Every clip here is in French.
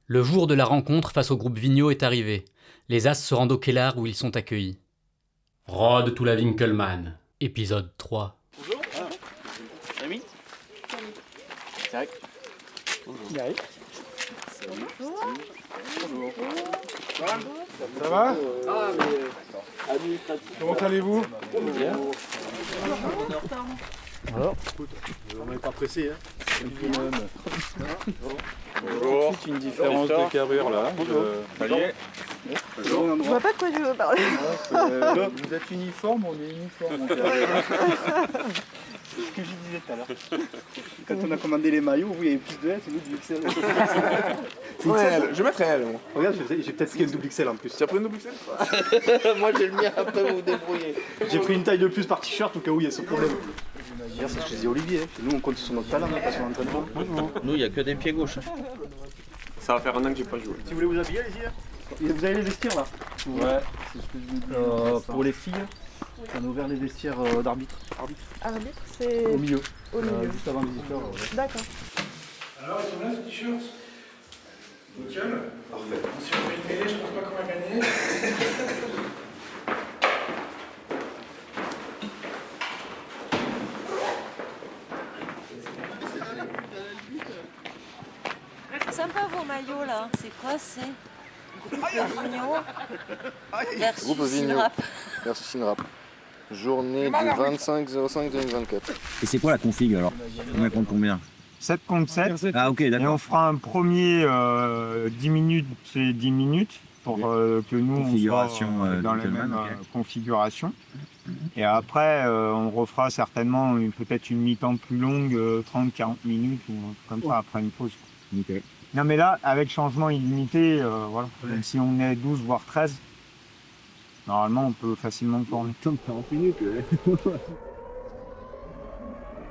Le jour de la rencontre face au groupe Vigneault est arrivé. Les As se rendent au Kellar où ils sont accueillis. Rod to la Winkelmann. Épisode 3. Bonjour. Rémi. Tac. Bonjour. Gary. Bonjour. Ça va? Comment allez-vous? Bien. Alors, écoute, on n'est pas pressé, hein? Bonjour. Toute une différence de carrure là. Je vois pas de quoi tu veux parler. Vous êtes uniforme, on est uniforme. C'est ce que je disais tout à l'heure. Quand on a commandé les maillots, vous il y avait plus de S et nous du XL. C'est XL, je vais mettre L moi. Regarde, j'ai peut-être skin double XL en plus. Tu as pris une double XL? Moi j'ai le mien, après vous vous débrouillez. J'ai pris une taille de plus par t-shirt au cas où il y a ce problème. Hier, c'est ce que je disais Olivier. Nous, on compte sur notre talent, pas sur l'entraînement. Nous il n'y a que des pieds gauches. Ça va faire un an que j'ai pas joué. Si vous voulez vous habiller, allez-y. Vous avez les vestiaires là? Ouais, c'est ce que je me dis. Pour les filles, on a ouvert les vestiaires d'arbitre. Arbitre, c'est Au milieu. au milieu. Juste avant le visiteur. D'accord. Alors, ils sont bien ces t-shirts? Nickel. Parfait. Si on fait une mêlée, je pense pas qu'on va gagner. Sympa vos maillots là, c'est quoi c'est Groupe Vigneault versus Groupe Vigneault Sinrap. versus Sinrap. Journée du 25/05/2024. Et c'est quoi la config alors? Combien contre combien? 7 contre 7. Ah ok, Et d'accord. on fera un premier 10 minutes, c'est 10 minutes pour que nous on Configuration, soit dans la Winkelmann, même ok. configuration. Et après on refera certainement peut-être une mi-temps plus longue, 30-40 minutes ou un truc comme ça après une pause. Ok. Non mais là, avec changement illimité, voilà. Même si on est 12 voire 13, normalement on peut facilement tourner.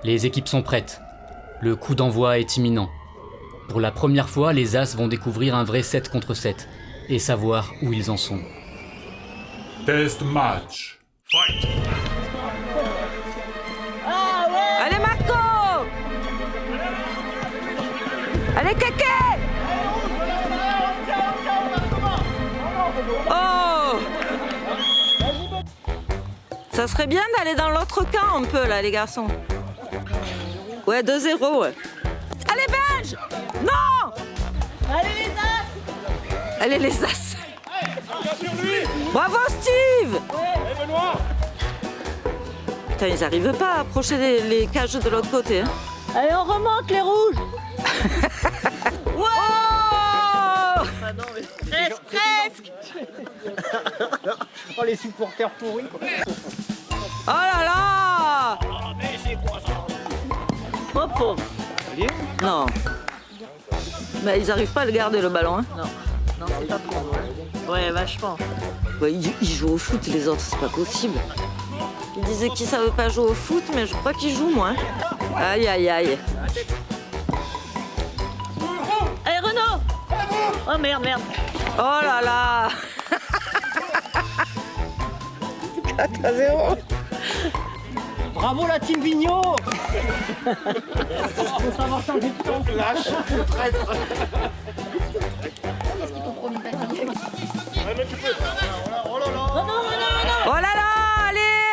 Les équipes sont prêtes. Le coup d'envoi est imminent. Pour la première fois, les As vont découvrir un vrai 7 contre 7 et savoir où ils en sont. Test match. Fight. Allez Marco. Allez Kéké. Oh. Ça serait bien d'aller dans l'autre camp un peu là les garçons. Ouais 2-0 ouais. Allez Belge. Non. Allez les As. Allez les As. Bravo Steve. Putain ils arrivent pas à approcher les cages de l'autre côté. Hein. Allez on remonte les rouges. Wow. Presque. Oh les supporters pourris quoi. Oh là là. Oh pauvre. Non. Mais ils arrivent pas à le garder le ballon. Hein. Non, c'est pas pour moi. Ouais, vachement. Ouais, ils jouent au foot les autres, c'est pas possible. Ils disaient qu'ils savaient pas jouer au foot, mais je crois qu'ils jouent moi. Hein. Aïe aïe aïe. Allez Renaud. Oh merde. Oh là là. 4-0. Bravo la team Vigneault. Faut savoir changer de ton lâche. Traître. Oh là là, allez.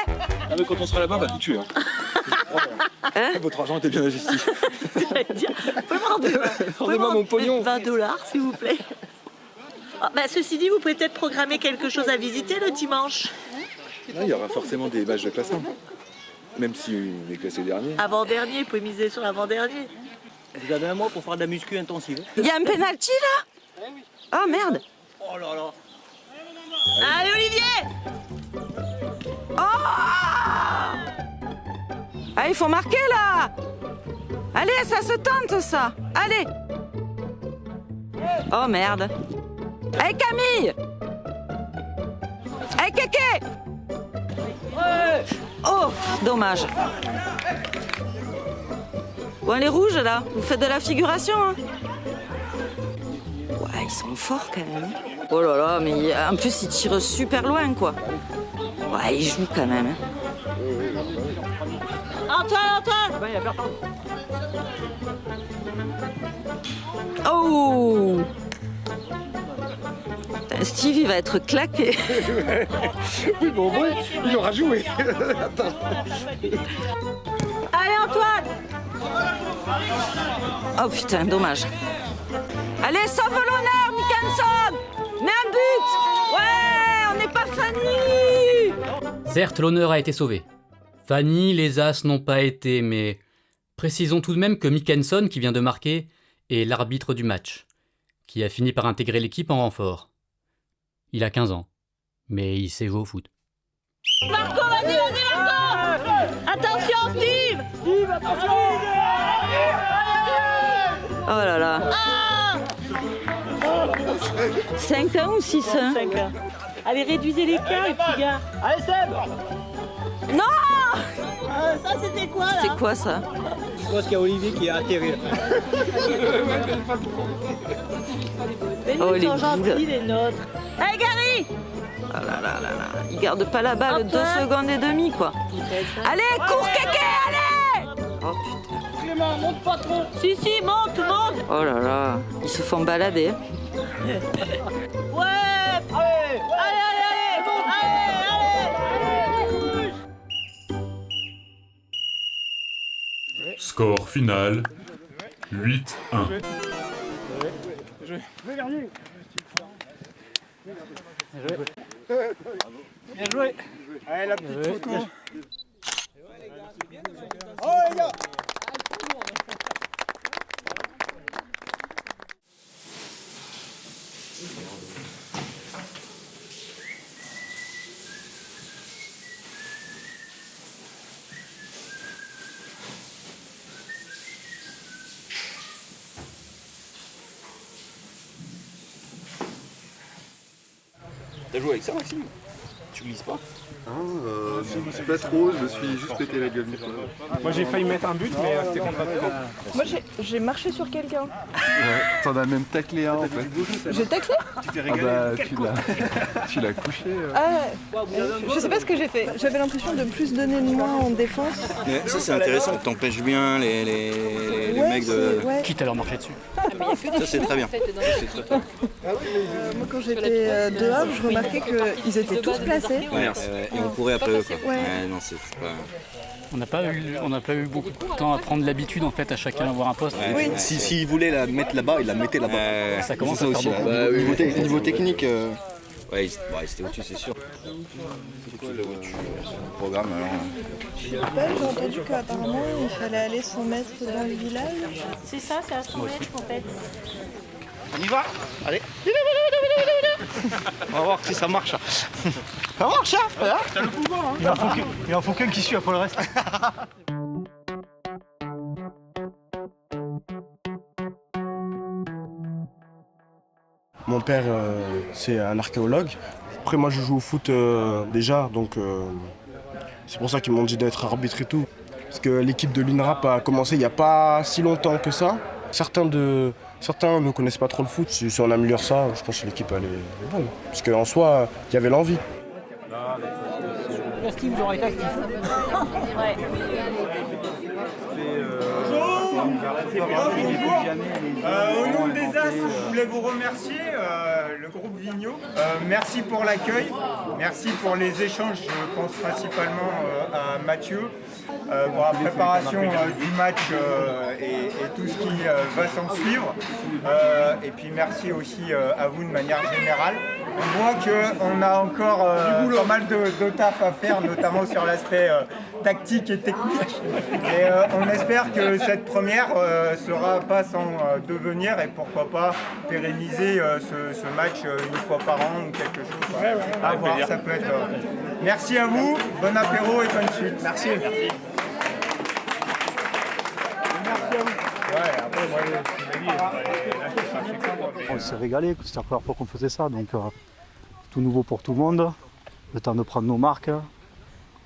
Ah mais quand on sera là-bas, on va tout tuer. Hein? Votre argent était bien investi. Rendez-moi mon pognon. $20 s'il vous plaît. Ceci dit, vous pouvez peut-être programmer quelque chose à visiter le dimanche. Là, il y aura forcément des matchs de classement. Même si on est classé dernier. Avant-dernier, vous pouvez miser sur l'avant-dernier. Vous avez un mois pour faire de la muscu intensive. Il y a un penalty là? Oh merde. Oh là là. Allez Olivier. Oh. Ah, il faut marquer là. Allez, ça se tente ça. Allez. Oh merde. Allez Camille. Allez Kéké. Oh, dommage. Bon, les rouges là, vous faites de la figuration. Hein. Ouais, ils sont forts quand même. Oh là là, mais en plus ils tirent super loin quoi. Ouais, ils jouent quand même. Hein. Antoine. Ben, y a personne. Oh. Steve, il va être claqué. Oui, bon, il aura joué. Attends. Allez, Antoine! Oh putain, dommage. Allez, sauve l'honneur, Mickelson! Mets un but! Ouais, on n'est pas Fanny! Certes, l'honneur a été sauvé. Fanny, les As n'ont pas été, mais précisons tout de même que Mickelson, qui vient de marquer, est l'arbitre du match, qui a fini par intégrer l'équipe en renfort. Il a 15 ans, mais il sait jouer au foot. Marco, vas-y, Marco! Attention, Steve! Steve, attention! Oh là là. 5-1 ou 6-1? 5-1. Allez, réduisez l'écart, les petits gars. Allez Seb! Non! Ça, c'était quoi, là? C'est quoi ça? Je pense qu'il y a Olivier qui a atterri. Mais Oh, nous, les ils sont gentils, boules. les nôtres. Hey, Gary! Oh là là là là. Il garde pas la balle 2 Antoine. secondes et demie, quoi. Allez, cours, Kéké, allez! Oh putain. Clément, monte pas trop. Si, monte. Oh là là. Ils se font balader. Ouais. Allez. Score final 8-1. Bien joué. Allez, la petite photo. Oh les gars! T'as joué avec ça, Maxime? Tu glisses pas? C'est pas trop, je me suis juste pété la gueule une fois. Moi j'ai failli mettre un but, mais c'était contre toi. Moi, j'ai marché sur quelqu'un. Ouais, t'en as même taclé un en fait. J'ai taclé? Tu t'es Ah régalé. bah, tu l'as couché. Je sais pas ce que j'ai fait. J'avais l'impression de plus donner de moi en défense. Mais ça c'est intéressant, t'empêches bien les Ouais, mecs de... ouais. Quitte à leur marcher dessus. Ça c'est très bien. Moi, quand j'étais de Havre, je remarquais qu'ils étaient tous placés. Ouais, et on courait après eux quoi. Ouais. Non, c'est pas... On n'a pas eu beaucoup de temps à prendre l'habitude en fait à chacun avoir un poste. Ouais, Oui. S'il voulait la mettre là-bas, il la mettait là-bas. Ça commence C'est à ça faire aussi. beaucoup. Bah, niveau technique, Ouais, c'était au-dessus, c'est sûr. c'est quoi le programme alors J'ai entendu qu'apparemment, il fallait aller 100 mètres dans le village. C'est ça, c'est à 100 mètres en fait. On y va? Allez. On va voir si ça marche. Ça marche, hein? T'as le pouvoir, hein. Il en faut qu'un qui suit après le reste. Mon père, c'est un archéologue. Après, moi, je joue au foot déjà, donc c'est pour ça qu'ils m'ont dit d'être arbitre et tout. Parce que l'équipe de l'INRAP a commencé il n'y a pas si longtemps que ça. Certains ne connaissent pas trop le foot. Si on améliore ça, je pense que l'équipe elle est bonne. Parce qu'en soi, il y avait l'envie. Steve, j'aurais été actif. Ouais. Au nom des As, je voulais vous remercier, le groupe Vigneault. Merci pour l'accueil, merci pour les échanges, je pense principalement à Mathieu, pour la préparation du match et tout ce qui va s'en suivre. Et puis merci aussi à vous de manière générale. On voit qu'on a encore pas mal de taf à faire, notamment sur l'aspect tactique et technique. Et on espère que cette première sera pas sans devenir et pourquoi pas pérenniser ce match une fois par an ou quelque chose. À voir, ça peut être. Merci à vous, bon apéro et bonne suite. Merci. On s'est régalé, c'était la première fois qu'on faisait ça, donc tout nouveau pour tout le monde. Le temps de prendre nos marques.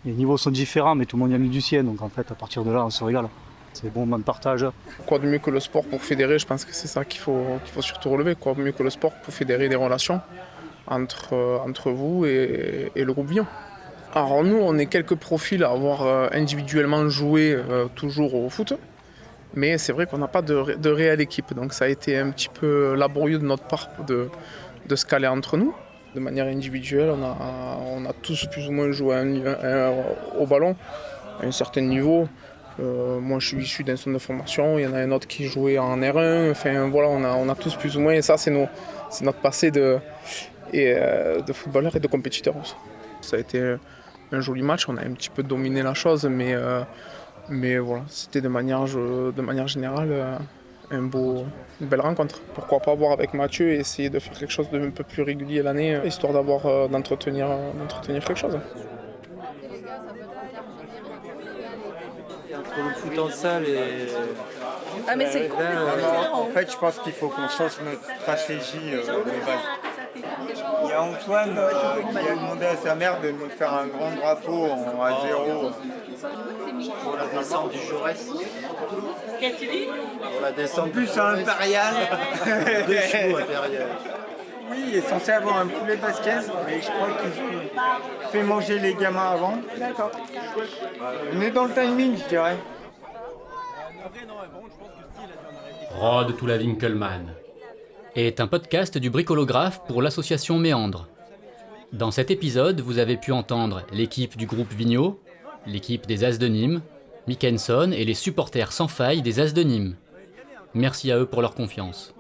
Les niveaux sont différents, mais tout le monde y a mis du sien, donc en fait, à partir de là, on se régale. C'est bon moment de partage. Quoi de mieux que le sport pour fédérer? Je pense que c'est ça qu'il faut surtout relever. Quoi de mieux que le sport pour fédérer des relations entre vous et le groupe Vigneault. Alors nous, on est quelques profils à avoir individuellement joué toujours au foot. Mais c'est vrai qu'on n'a pas de réelle équipe. Donc ça a été un petit peu laborieux de notre part de se caler entre nous. De manière individuelle, on a tous plus ou moins joué au ballon à un certain niveau. Moi je suis issu d'un centre de formation, il y en a un autre qui jouait en R1, enfin voilà, on a tous plus ou moins, et ça c'est notre passé de footballeur et de compétiteur aussi. Ça a été un joli match, on a un petit peu dominé la chose, mais voilà, c'était de manière générale une belle rencontre. Pourquoi pas voir avec Mathieu et essayer de faire quelque chose d'un peu plus régulier l'année, histoire d'entretenir quelque chose. Entre le foot en salle et... Ah mais c'est complètement différent. En fait, je pense qu'il faut qu'on change notre stratégie de base. Il y a Antoine qui a demandé à sa mère de nous faire un grand drapeau en A0. Pour la descente du Jaurès. Qu'est-ce que tu dis? Pour la descente Plus un impérial. 2 chevaux impérial. Oui, il est censé avoir un poulet basquez, mais je crois qu'il fait manger les gamins avant. D'accord. On est dans le timing, je dirais. Rod to la Winkelmann est un podcast du Bricolographe pour l'association Méandre. Dans cet épisode, vous avez pu entendre l'équipe du groupe Vigneault, l'équipe des As de Nîmes, Mickenson et les supporters sans faille des As de Nîmes. Merci à eux pour leur confiance.